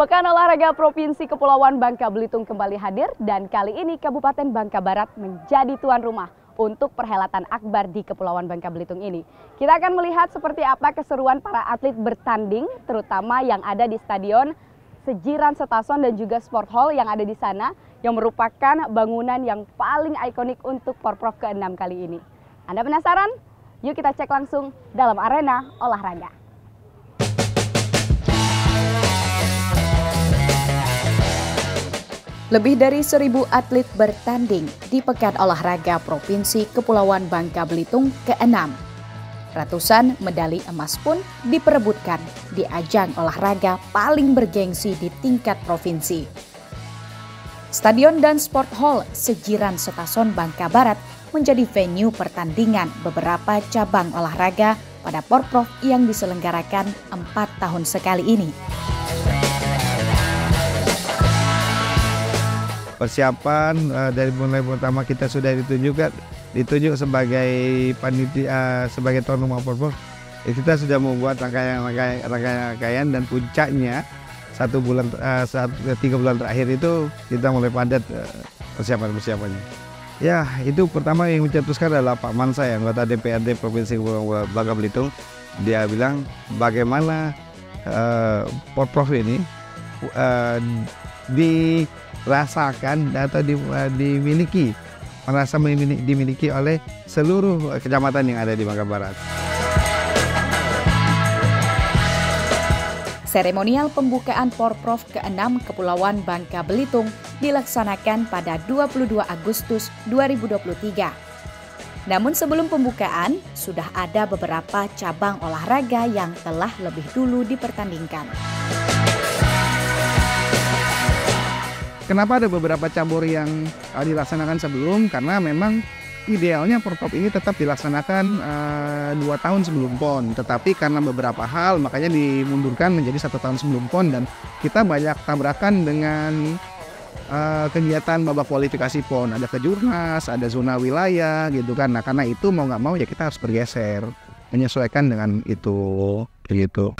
Pekan Olahraga Provinsi Kepulauan Bangka Belitung kembali hadir dan kali ini Kabupaten Bangka Barat menjadi tuan rumah untuk perhelatan akbar di Kepulauan Bangka Belitung ini. Kita akan melihat seperti apa keseruan para atlet bertanding, terutama yang ada di Stadion Sejiran Setason dan juga Sport Hall yang ada di sana, yang merupakan bangunan yang paling ikonik untuk Porprov ke-6 kali ini. Anda penasaran? Yuk kita cek langsung dalam arena olahraga. Lebih dari 1.000 atlet bertanding di Pekan Olahraga Provinsi Kepulauan Bangka Belitung ke-6. Ratusan medali emas pun diperebutkan di ajang olahraga paling bergengsi di tingkat provinsi. Stadion dan Sport Hall Sejiran Setason Bangka Barat menjadi venue pertandingan beberapa cabang olahraga pada Porprov yang diselenggarakan 4 tahun sekali ini. Persiapan dari mulai pertama kita sudah ditunjuk sebagai panitia, sebagai tuan rumah Porprov. Kita sudah membuat rangkaian dan puncaknya 3 bulan terakhir itu kita mulai padat persiapannya. Ya, itu pertama yang mencetuskan adalah Pak Mansa, anggota DPRD Provinsi Kepulauan Bangka Belitung. Dia bilang bagaimana Porprov ini dirasakan atau dimiliki oleh seluruh kecamatan yang ada di Bangka Barat. Seremonial pembukaan Porprov ke-6 Kepulauan Bangka Belitung dilaksanakan pada 22 Agustus 2023. Namun sebelum pembukaan, sudah ada beberapa cabang olahraga yang telah lebih dulu dipertandingkan. Kenapa ada beberapa cabur yang dilaksanakan sebelum? Karena memang idealnya Porprov ini tetap dilaksanakan 2 tahun sebelum PON. Tetapi karena beberapa hal makanya dimundurkan menjadi 1 tahun sebelum PON. Dan kita banyak tabrakan dengan kegiatan babak kualifikasi PON. Ada kejurnas, ada zona wilayah gitu kan. Nah karena itu mau nggak mau ya kita harus bergeser. Menyesuaikan dengan itu begitu.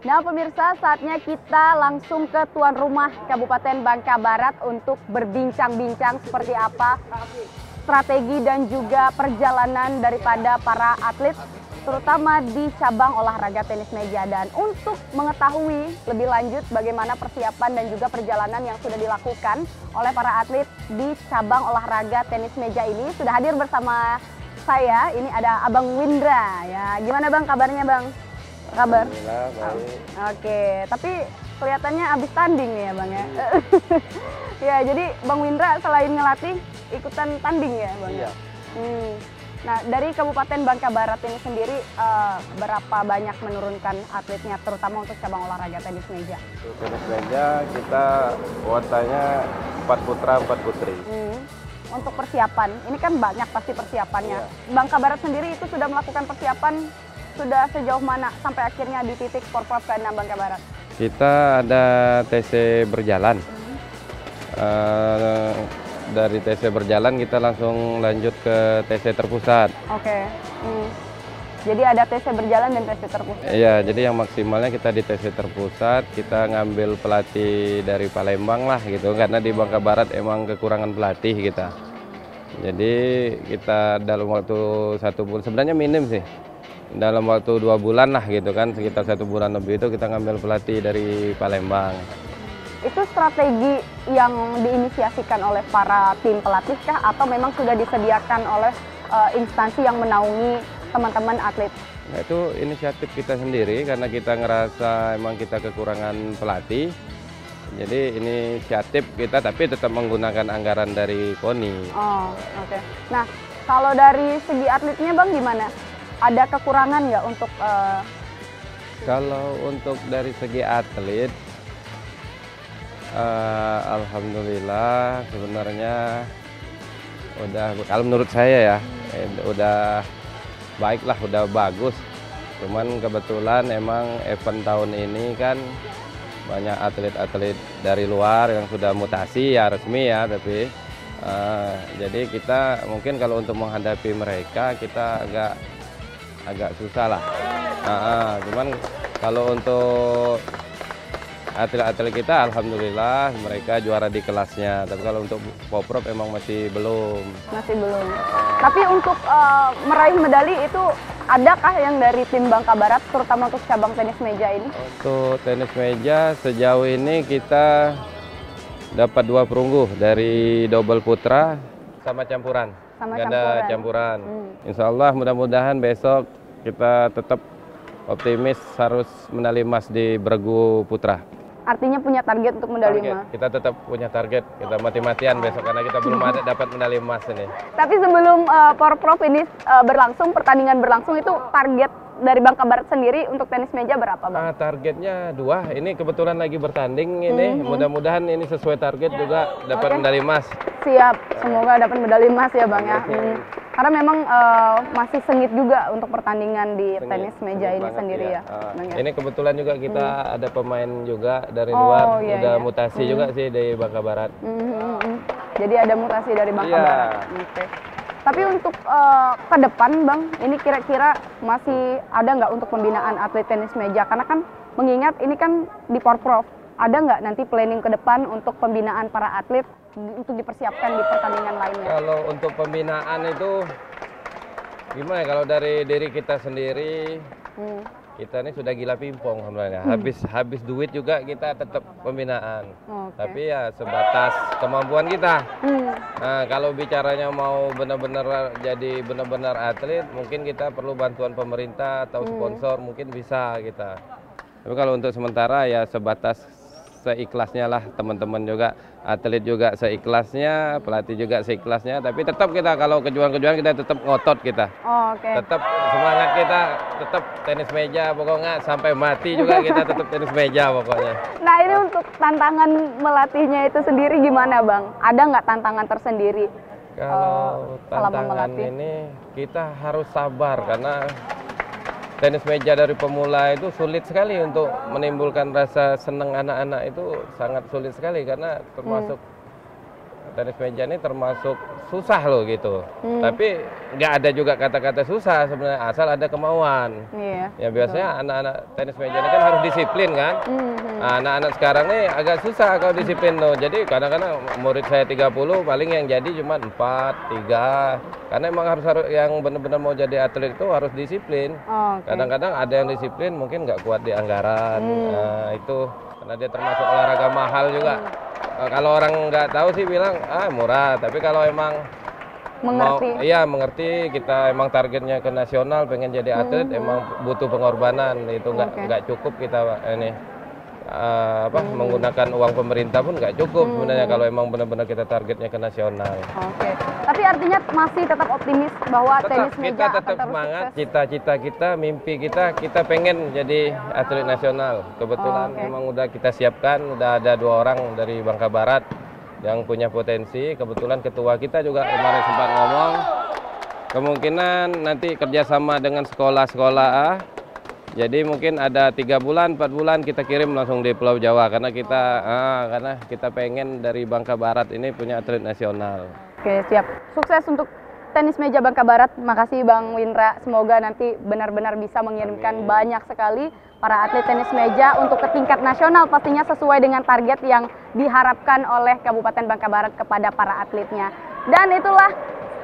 Nah pemirsa, saatnya kita langsung ke tuan rumah Kabupaten Bangka Barat untuk berbincang-bincang seperti apa strategi dan juga perjalanan daripada para atlet, terutama di cabang olahraga tenis meja. Dan untuk mengetahui lebih lanjut bagaimana persiapan dan juga perjalanan yang sudah dilakukan oleh para atlet di cabang olahraga tenis meja ini, sudah hadir bersama saya, ini ada Abang Windra. Ya, gimana Bang kabarnya Bang? Kabar? Baik. Oke, tapi kelihatannya habis tanding nih ya Bang ya. Ya, jadi Bang Windra selain ngelatih ikutan tanding ya Bang? Iya. Nah, dari Kabupaten Bangka Barat ini sendiri berapa banyak menurunkan atletnya terutama untuk cabang olahraga tenis meja? Untuk tenis meja kita kuotanya 4 putra 4 putri. Untuk persiapan, ini kan banyak pasti persiapannya. Iya. Bangka Barat sendiri itu sudah melakukan persiapan sudah sejauh mana sampai akhirnya di titik Porprov ke-6 Bangka Barat? Kita ada TC berjalan. Dari TC berjalan kita langsung lanjut ke TC terpusat. Oke. Jadi ada TC berjalan dan TC terpusat? Iya, jadi yang maksimalnya kita di TC terpusat, kita ngambil pelatih dari Palembang lah gitu, karena di Bangka Barat emang kekurangan pelatih kita. Jadi kita dalam waktu 1 bulan, sebenarnya minim sih. Dalam waktu 2 bulan lah gitu kan, sekitar 1 bulan lebih itu kita ngambil pelatih dari Palembang. Itu strategi yang diinisiasikan oleh para tim pelatih kah atau memang sudah disediakan oleh instansi yang menaungi teman-teman atlet? Nah, itu inisiatif kita sendiri karena kita ngerasa emang kita kekurangan pelatih. Jadi inisiatif kita tapi tetap menggunakan anggaran dari KONI. Oh, oke. Nah, kalau dari segi atletnya Bang gimana? Ada kekurangan nggak untuk Kalau untuk dari segi atlet, alhamdulillah sebenarnya kalau menurut saya ya, udah baik lah, udah bagus. Cuman kebetulan emang event tahun ini kan banyak atlet-atlet dari luar yang sudah mutasi ya resmi ya, tapi jadi kita mungkin kalau untuk menghadapi mereka kita agak susah lah. Cuman kalau untuk atlet-atlet kita alhamdulillah mereka juara di kelasnya. Tapi kalau untuk Poprov emang masih belum. Masih belum. Tapi untuk meraih medali itu adakah yang dari tim Bangka Barat terutama untuk cabang tenis meja ini? Untuk tenis meja sejauh ini kita dapat 2 perunggu dari double putra sama campuran. Ganda campuran. Insya Allah mudah-mudahan besok kita tetap optimis harus medali emas di bergu putra. Artinya punya target untuk medali emas. Kita tetap punya target, kita mati-matian besok karena kita belum ada dapat medali emas ini. Tapi sebelum Porprov ini berlangsung, pertandingan berlangsung itu target dari Bangka Barat sendiri untuk tenis meja berapa Bang? Targetnya 2, ini kebetulan lagi bertanding ini, mudah-mudahan ini sesuai target juga dapat medali emas. Siap, semoga dapat medali emas ya Bang ya. Karena memang masih sengit juga untuk pertandingan di tenis meja ini sendiri ya. Bang, ya. Ini kebetulan juga kita ada pemain juga dari luar, udah mutasi juga sih dari Bangka Barat. Jadi ada mutasi dari Bangka Barat. Okay. Tapi untuk ke depan Bang, ini kira-kira masih ada nggak untuk pembinaan atlet tenis meja? Karena kan mengingat ini kan di Porprov, ada nggak nanti planning ke depan untuk pembinaan para atlet untuk dipersiapkan di pertandingan lainnya? Kalau untuk pembinaan itu gimana? Kalau dari diri kita sendiri, kita ini sudah gila pingpong sebenarnya. Habis duit juga kita tetap pembinaan. Tapi ya sebatas kemampuan kita. Nah, kalau bicaranya mau benar-benar jadi benar-benar atlet, mungkin kita perlu bantuan pemerintah atau sponsor, mungkin bisa kita. Tapi kalau untuk sementara ya sebatas seikhlasnya lah, teman-teman juga, atlet juga seikhlasnya, pelatih juga seikhlasnya, tapi tetap kita kalau kejuaraan-kejuaraan kita tetap ngotot kita. Tetap semangat kita, tetap tenis meja pokoknya sampai mati juga kita tetap tenis meja pokoknya. Nah ini untuk tantangan melatihnya itu sendiri gimana Bang? Ada nggak tantangan tersendiri? Kalau tantangan ini kita harus sabar karena tenis meja dari pemula itu sulit sekali untuk menimbulkan rasa senang anak-anak, itu sangat sulit sekali karena termasuk tenis meja ini termasuk susah loh gitu. Tapi nggak ada juga kata-kata susah sebenarnya asal ada kemauan. Ya biasanya anak-anak tenis meja ini kan harus disiplin kan. Anak-anak sekarang ini agak susah kalau disiplin loh. Jadi kadang-kadang murid saya 30 paling yang jadi cuma 4, 3. Karena emang harus yang benar-benar mau jadi atlet itu harus disiplin. Kadang-kadang ada yang disiplin mungkin nggak kuat di anggaran. Nah, itu karena dia termasuk olahraga mahal juga. Kalau orang nggak tahu sih bilang murah, tapi kalau emang mengerti kita emang targetnya ke nasional, pengen jadi atlet, emang butuh pengorbanan, itu nggak cukup kita ini menggunakan uang pemerintah pun nggak cukup sebenarnya kalau emang benar-benar kita targetnya ke nasional. Tapi artinya masih tetap optimis bahwa tenis meja kita tetap semangat, cita-cita kita, mimpi kita pengen jadi atlet nasional. Kebetulan memang udah kita siapkan, udah ada 2 orang dari Bangka Barat yang punya potensi. Kebetulan ketua kita juga kemarin sempat ngomong kemungkinan nanti kerjasama dengan sekolah-sekolah. Jadi mungkin ada 3 bulan, 4 bulan kita kirim langsung di Pulau Jawa karena kita pengen dari Bangka Barat ini punya atlet nasional. Oke, siap. Sukses untuk tenis meja Bangka Barat. Makasih Bang Windra. Semoga nanti benar-benar bisa mengirimkan banyak sekali para atlet tenis meja untuk ke tingkat nasional, pastinya sesuai dengan target yang diharapkan oleh Kabupaten Bangka Barat kepada para atletnya. Dan itulah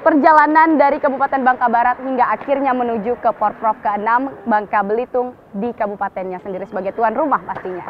perjalanan dari Kabupaten Bangka Barat hingga akhirnya menuju ke Porprov ke-6 Bangka Belitung di kabupatennya sendiri sebagai tuan rumah pastinya.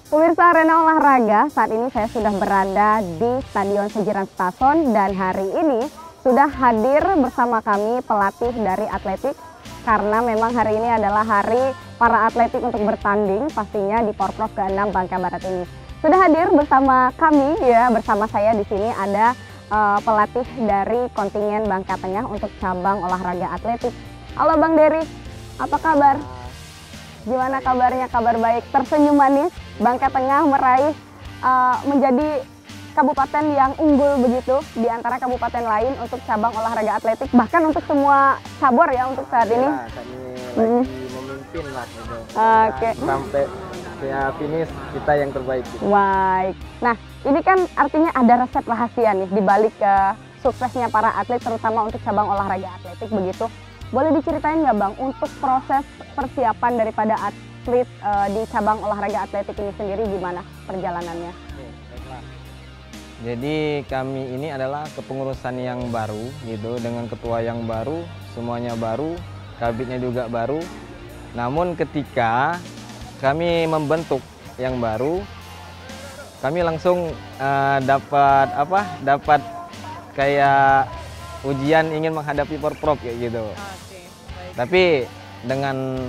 Pemirsa Arena Olahraga, saat ini saya sudah berada di Stadion Sejiram Stason dan hari ini sudah hadir bersama kami pelatih dari atletik karena memang hari ini adalah hari para atletik untuk bertanding pastinya di Porprov ke-6 Bangka Barat ini. Sudah hadir bersama kami ya, bersama saya di sini ada pelatih dari kontingen Bangka Tengah untuk cabang olahraga atletik. Halo Bang Dery, apa kabar? Gimana kabarnya? Kabar baik, tersenyum manis. Bangka Tengah meraih menjadi kabupaten yang unggul begitu di antara kabupaten lain untuk cabang olahraga atletik, bahkan untuk semua cabur ya untuk saat ini. Ya, kami lagi memimpin lah gitu. Oke. Sampai ya finish kita yang terbaik. Gitu. Baik. Nah, ini kan artinya ada resep rahasia nih di balik suksesnya para atlet terutama untuk cabang olahraga atletik begitu. Boleh diceritain nggak Bang untuk proses persiapan daripada atlet di cabang olahraga atletik ini sendiri gimana perjalanannya? Jadi kami ini adalah kepengurusan yang baru gitu, dengan ketua yang baru, semuanya baru, kabitnya juga baru. Namun ketika kami membentuk yang baru, kami langsung dapat kayak ujian ingin menghadapi Porprov kayak gitu. Tapi dengan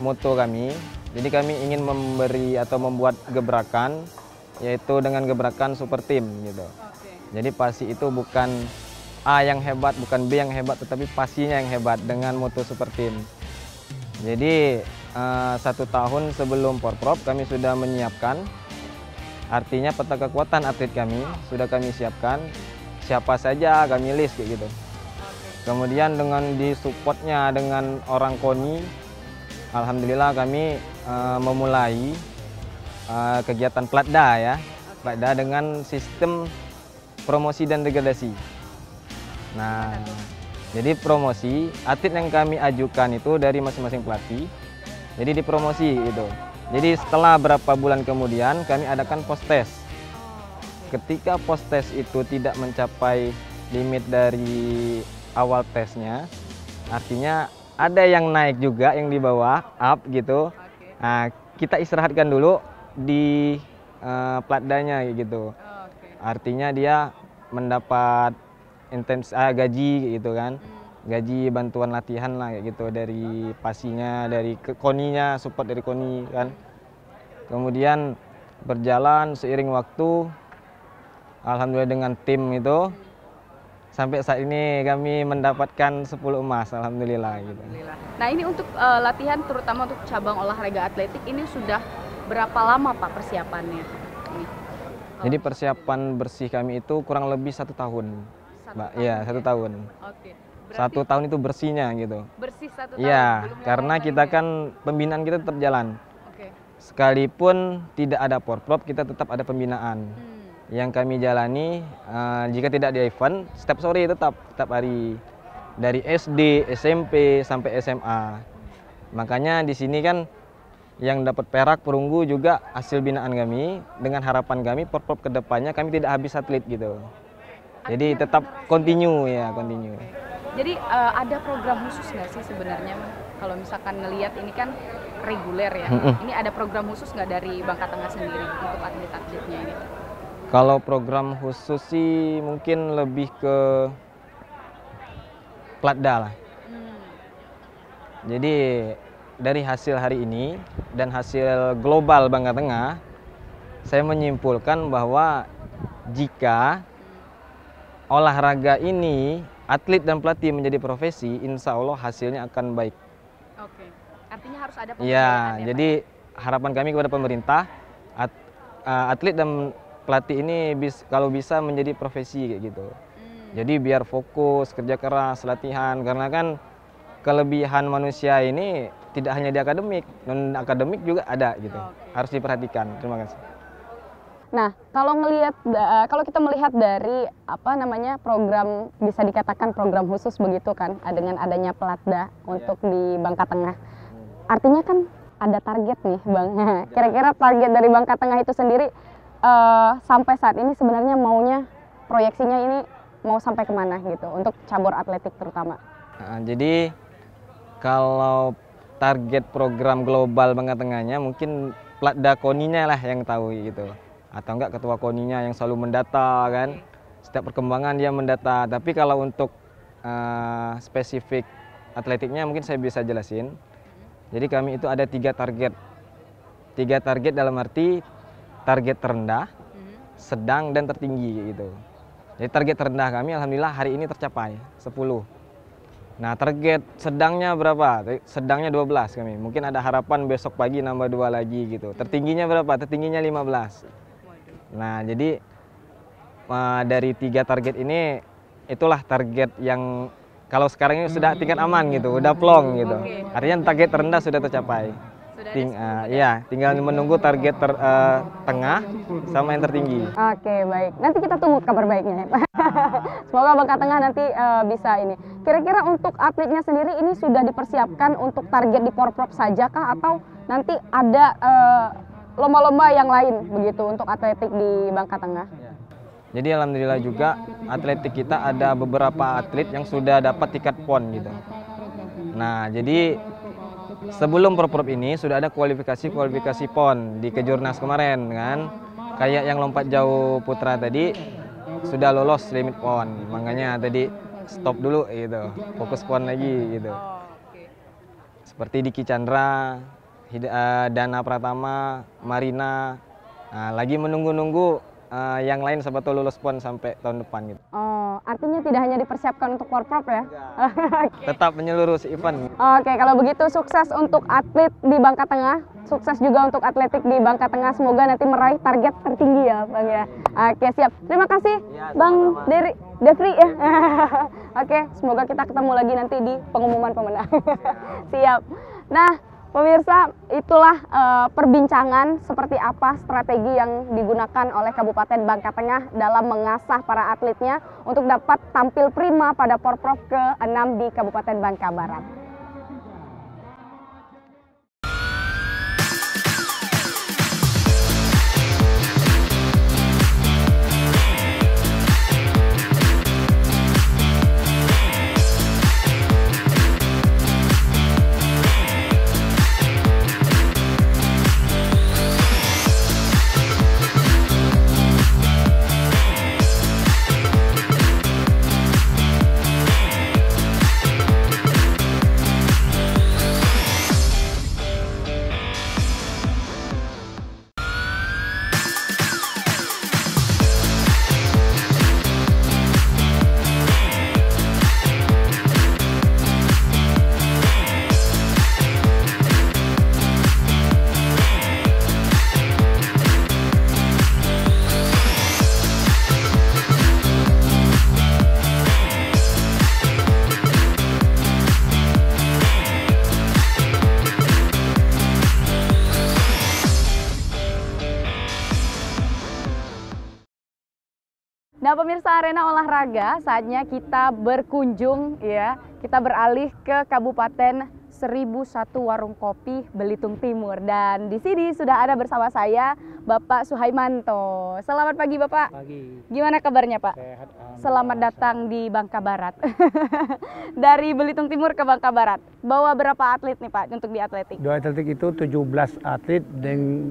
moto kami, jadi kami ingin memberi atau membuat gebrakan, yaitu dengan gebrakan super team gitu. Jadi PASI itu bukan A yang hebat, bukan B yang hebat, tetapi PASI-nya yang hebat dengan moto super team. Jadi 1 tahun sebelum Porprov kami sudah menyiapkan, artinya peta kekuatan atlet kami sudah kami siapkan, siapa saja kami list kayak gitu. Kemudian dengan disupportnya dengan orang KONI, alhamdulillah kami memulai kegiatan Platda ya, Platda dengan sistem promosi dan degradasi. Nah, jadi promosi atlet yang kami ajukan itu dari masing-masing pelatih, jadi dipromosi itu. Jadi setelah berapa bulan kemudian kami adakan post test. Ketika post test itu tidak mencapai limit dari awal tesnya, artinya ada yang naik juga, yang di bawah, up gitu. Nah, kita istirahatkan dulu di Platdanya gitu. Artinya dia mendapat gaji gitu kan, gaji bantuan latihan lah kayak gitu dari PASI-nya, dari KONI-nya, support dari KONI kan. Kemudian berjalan seiring waktu, alhamdulillah dengan tim itu sampai saat ini kami mendapatkan 10 emas, alhamdulillah gitu. Nah, ini untuk latihan terutama untuk cabang olahraga atletik ini sudah berapa lama Pak persiapannya? Jadi persiapan bersih kami itu kurang lebih 1 tahun, Mbak. Iya, 1 tahun. Oke. 1 tahun itu bersihnya gitu. Bersih 1 tahun. Iya, karena kita kan pembinaan kita tetap jalan. Oke. Sekalipun tidak ada Porprov, kita tetap ada pembinaan. Yang kami jalani jika tidak di event, setiap sore tetap hari dari SD, SMP sampai SMA. Makanya di sini kan yang dapat perak perunggu juga hasil binaan kami, dengan harapan kami Porprov kedepannya kami tidak habis atlet gitu. Jadi tetap continue ya, continue. Jadi ada program khusus nggak sih sebenarnya, kalau misalkan ngelihat ini kan reguler ya, ini ada program khusus nggak dari Bangka Tengah sendiri untuk atlet-atletnya ini? Kalau program khusus sih mungkin lebih ke Platda lah. Jadi dari hasil hari ini dan hasil global Bangka Tengah, saya menyimpulkan bahwa jika olahraga ini atlet dan pelatih menjadi profesi, insya Allah hasilnya akan baik. Oke, artinya harus ada Iya, pembiayaan ya, jadi harapan kami kepada pemerintah, atlet dan pelatih ini kalau bisa menjadi profesi kayak gitu. Jadi biar fokus, kerja keras, latihan, karena kan kelebihan manusia ini tidak hanya di akademik, non akademik juga ada gitu. Harus diperhatikan. Terima kasih. Nah, kalau kita melihat dari program, bisa dikatakan program khusus begitu kan, dengan adanya Platda untuk di Bangka Tengah. Artinya kan ada target nih, Bang. Kira-kira target dari Bangka Tengah itu sendiri sampai saat ini sebenarnya maunya proyeksinya ini mau sampai kemana gitu untuk cabur atletik terutama? Jadi kalau target program global Bangka Tengahnya mungkin Platda Koninya lah yang tahu gitu. Atau enggak ketua koninya yang selalu mendata kan, setiap perkembangan dia mendata. Tapi kalau untuk spesifik atletiknya mungkin saya bisa jelasin. Jadi kami itu ada 3 target. 3 target dalam arti target terendah, sedang dan tertinggi gitu. Jadi target terendah kami alhamdulillah hari ini tercapai 10. Nah, target sedangnya berapa? Sedangnya 12 kami. Mungkin ada harapan besok pagi nambah 2 lagi gitu. Tertingginya berapa? Tertingginya 15. Nah, jadi dari 3 target ini, itulah target yang kalau sekarang ini sudah tingkat aman gitu, udah plong gitu. Artinya target terendah sudah tercapai. Tinggal menunggu target tengah sama yang tertinggi. Oke, baik. Nanti kita tunggu kabar baiknya ya, Pak. Semoga Bangka Tengah nanti bisa ini. Kira-kira untuk atletnya sendiri ini sudah dipersiapkan untuk target di Porprov saja kah, atau nanti ada lomba-lomba yang lain begitu untuk atletik di Bangka Tengah? Jadi alhamdulillah juga atletik kita ada beberapa atlet yang sudah dapat tiket PON gitu. Nah, jadi sebelum Porprov ini sudah ada kualifikasi PON di Kejurnas kemarin kan. Kayak yang lompat jauh putra tadi sudah lolos limit PON. Makanya tadi stop dulu gitu. Fokus PON lagi gitu. Seperti Diki Chandra, Dana Pratama, Marina, lagi menunggu-nunggu yang lain siapa tahu lulus PON sampai tahun depan gitu. Oh, artinya tidak hanya dipersiapkan untuk Porprov ya? Tetap menyeluruh si event. Oke, kalau begitu sukses untuk atlet di Bangka Tengah, sukses juga untuk atletik di Bangka Tengah. Semoga nanti meraih target tertinggi ya, Bang ya. Oke, siap. Terima kasih, ya, Bang Devri ya. Oke, semoga kita ketemu lagi nanti di pengumuman pemenang. Siap. Nah, pemirsa, itulah perbincangan seperti apa strategi yang digunakan oleh Kabupaten Bangka Tengah dalam mengasah para atletnya untuk dapat tampil prima pada Porprov ke-6 di Kabupaten Bangka Barat. Nah, pemirsa Arena Olahraga, saatnya kita berkunjung ya. Kita beralih ke Kabupaten 1001 Warung Kopi Belitung Timur. Dan di sini sudah ada bersama saya Bapak Suhaimanto. Selamat pagi Bapak. Pagi. Gimana kabarnya Pak? Sehat. Selamat datang di Bangka Barat. Dari Belitung Timur ke Bangka Barat. Bawa berapa atlet nih Pak untuk di atletik? Dua atletik itu 17 atlet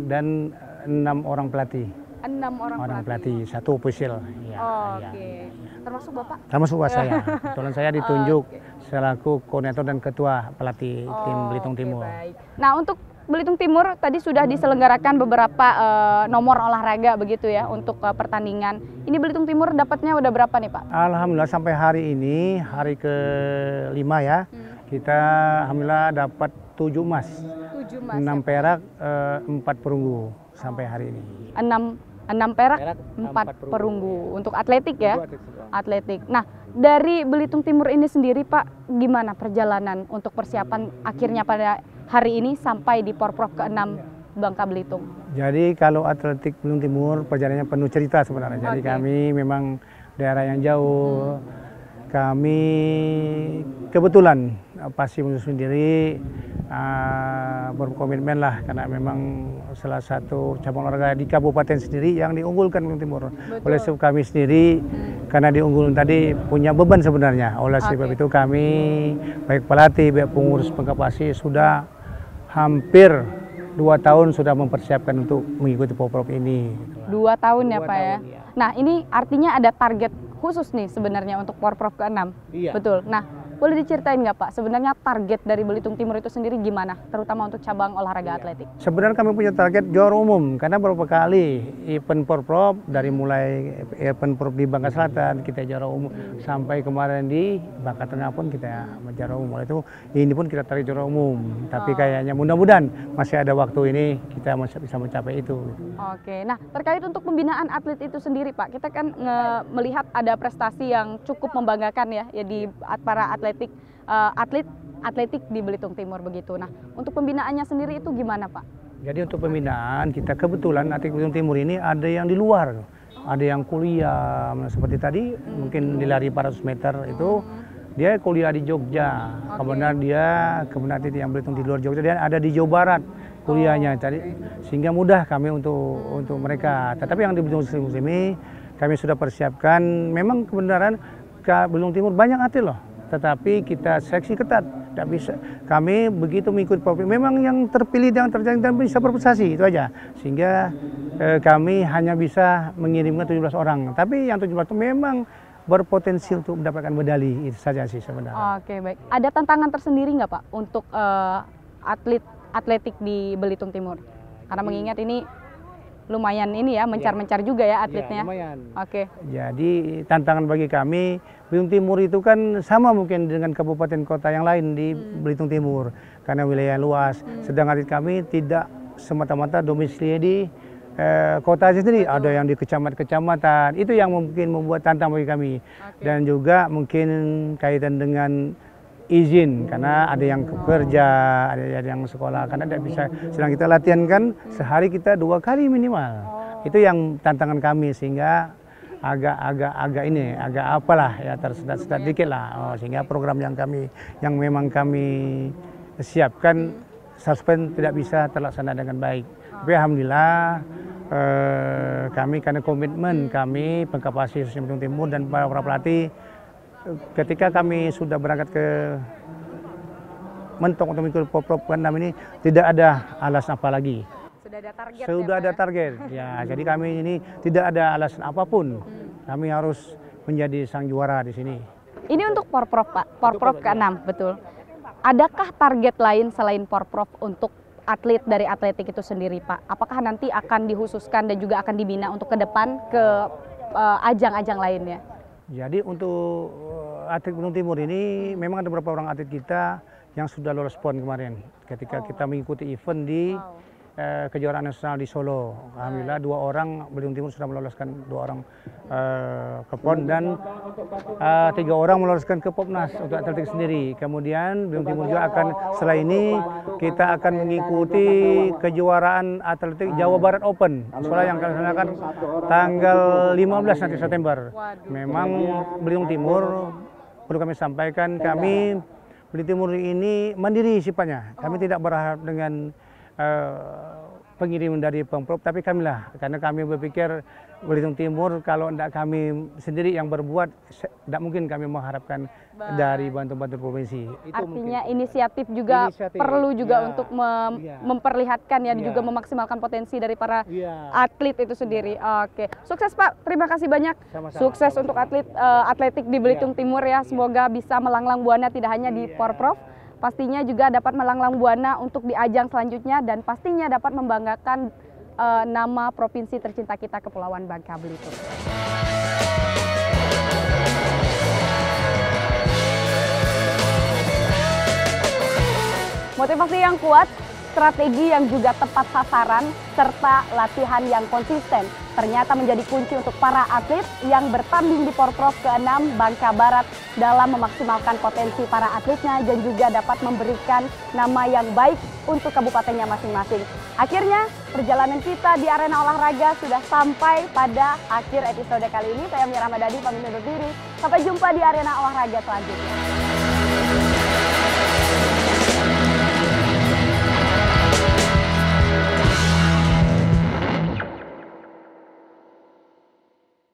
dan 6 orang pelatih. 6 orang pelatih. Satu official. Ya, Oke. Termasuk Bapak? Termasuk saya. Kebetulan saya ditunjuk selaku koordinator dan ketua pelatih tim Belitung Timur. Baik. Nah, untuk Belitung Timur tadi sudah diselenggarakan beberapa nomor olahraga begitu ya untuk pertandingan. Ini Belitung Timur dapatnya udah berapa nih Pak? Alhamdulillah sampai hari ini, hari ke-5 ya, kita alhamdulillah dapat 7 emas, 7 emas. 6 perak, 4 perunggu sampai hari ini. 6 perak, 4 perunggu. Untuk atletik ya? Atletik. Nah, dari Belitung Timur ini sendiri Pak, gimana perjalanan untuk persiapan akhirnya pada hari ini sampai di Porprov ke-6 Bangka Belitung? Jadi kalau atletik Belitung Timur perjalanannya penuh cerita sebenarnya. Jadi kami memang daerah yang jauh. Kami kebetulan pasti sendiri berkomitmen lah karena memang salah satu cabang olahraga di kabupaten sendiri yang diunggulkan Belitung Timur. Oleh sebab kami sendiri karena diunggulkan tadi punya beban sebenarnya. Oleh sebab itu kami baik pelatih, baik pengurus Bangkapasi sudah hampir 2 tahun sudah mempersiapkan untuk mengikuti Porprov ini. 2 tahun ya Pak ya. Nah, ini artinya ada target khusus nih sebenarnya untuk Porprov ke-6. Iya. Betul. Nah, boleh diceritain nggak Pak, sebenarnya target dari Belitung Timur itu sendiri gimana, terutama untuk cabang olahraga atletik? Sebenarnya kami punya target juara umum, karena beberapa kali event Porprov, dari mulai event Porprov di Bangka Selatan kita juara umum, sampai kemarin di Bangka Tengah pun kita juara umum. Itu ini pun kita tarik juara umum, tapi kayaknya mudah-mudahan masih ada waktu ini kita masih bisa mencapai itu. Oke, nah terkait untuk pembinaan atlet itu sendiri Pak, kita kan melihat ada prestasi yang cukup membanggakan ya di para atletik di Belitung Timur begitu. Nah, untuk pembinaannya sendiri itu gimana Pak? Jadi untuk pembinaan kita kebetulan atlet Belitung Timur ini ada yang di luar, ada yang kuliah seperti tadi mungkin di lari 400 meter itu dia kuliah di Jogja. Kemudian atlet yang Belitung di luar Jogja dia ada di Jawa Barat kuliahnya. Jadi sehingga mudah kami untuk mereka. Tetapi yang di Belitung ini kami sudah persiapkan. Memang kebenaran Belitung Timur banyak atlet loh. Tetapi kita seleksi ketat, tidak bisa. Kami begitu mengikuti Porprov, memang yang terpilih dan terjangkau dan bisa berprestasi itu aja. Sehingga kami hanya bisa mengirimkan 17 orang. Tapi yang 17 itu memang berpotensi untuk mendapatkan medali, itu saja sih sebenarnya. Oke, baik. Ada tantangan tersendiri nggak Pak untuk atletik di Belitung Timur? Karena mengingat ini lumayan ini ya, mencar-mencar juga ya atletnya. Ya, lumayan. Oke. Jadi tantangan bagi kami, Belitung Timur itu kan sama mungkin dengan kabupaten kota yang lain di Belitung Timur. Karena wilayah luas, sedang atlet kami tidak semata-mata domisili di kota sendiri. Ada yang di kecamatan, itu yang mungkin membuat tantangan bagi kami. Dan juga mungkin kaitan dengan izin, karena ada yang kerja, ada yang sekolah, karena tidak bisa. Sedang kita latihan kan sehari kita 2 kali minimal. Itu yang tantangan kami, sehingga agak apalah ya, tersedat-sedat dikit lah. Sehingga program yang memang kami siapkan suspend tidak bisa terlaksana dengan baik. Tapi alhamdulillah kami karena komitmen kami Bangkapasi Belitung Timur dan para pelatih, ketika kami sudah berangkat ke mentok untuk mengikuti Porprov ke-6 ini, tidak ada alasan apa lagi. Sudah ada target. Sudah ada target. Ya, jadi kami ini tidak ada alasan apapun. Kami harus menjadi sang juara di sini. Ini untuk Porprov Pak, Porprov ke-6 betul. Adakah target lain selain Porprov untuk atlet dari atletik itu sendiri Pak? Apakah nanti akan dihususkan dan juga akan dibina untuk ke depan ke ajang-ajang lainnya? Jadi untuk atlet Belitung Timur ini memang ada beberapa orang atlet kita yang sudah lolos PON kemarin ketika kita mengikuti event di kejuaraan nasional di Solo. Alhamdulillah 2 orang Belitung Timur sudah meloloskan, 2 orang ke PON dan 3 orang meloloskan ke Popnas untuk atletik sendiri. Kemudian Belitung Timur juga akan, setelah ini kita akan mengikuti kejuaraan atletik Jawa Barat Open, soalnya yang akan dilaksanakan tanggal 15 nanti September. Memang Belitung Timur perlu kami sampaikan, kami Belitung Timur ini mandiri sifatnya. Kami tidak berharap dengan pengiriman dari Pemprov, tapi kamilah, karena kami berpikir Belitung Timur kalau tidak kami sendiri yang berbuat, tidak mungkin kami mengharapkan dari bantuan-bantuan provinsi. Itu artinya mungkin. inisiatif juga perlu juga untuk ya. memperlihatkan ya, Ya. juga memaksimalkan potensi dari para Ya. atlet itu sendiri. Oke, sukses Pak. Terima kasih banyak. Sama-sama. Sukses untuk atletik di Belitung Timur ya. Semoga bisa melanglang buana tidak hanya di Porprov, pastinya juga dapat melanglang buana untuk di ajang selanjutnya dan pastinya dapat membanggakan nama provinsi tercinta kita, Kepulauan Bangka Belitung. Motivasi yang kuat, strategi yang juga tepat sasaran, serta latihan yang konsisten ternyata menjadi kunci untuk para atlet yang bertanding di Porprov ke-6 Bangka Barat dalam memaksimalkan potensi para atletnya dan juga dapat memberikan nama yang baik untuk kabupatennya masing-masing. Akhirnya, perjalanan kita di arena olahraga sudah sampai pada akhir episode kali ini. Saya Mira Madadi pamit undur diri. Sampai jumpa di arena olahraga selanjutnya.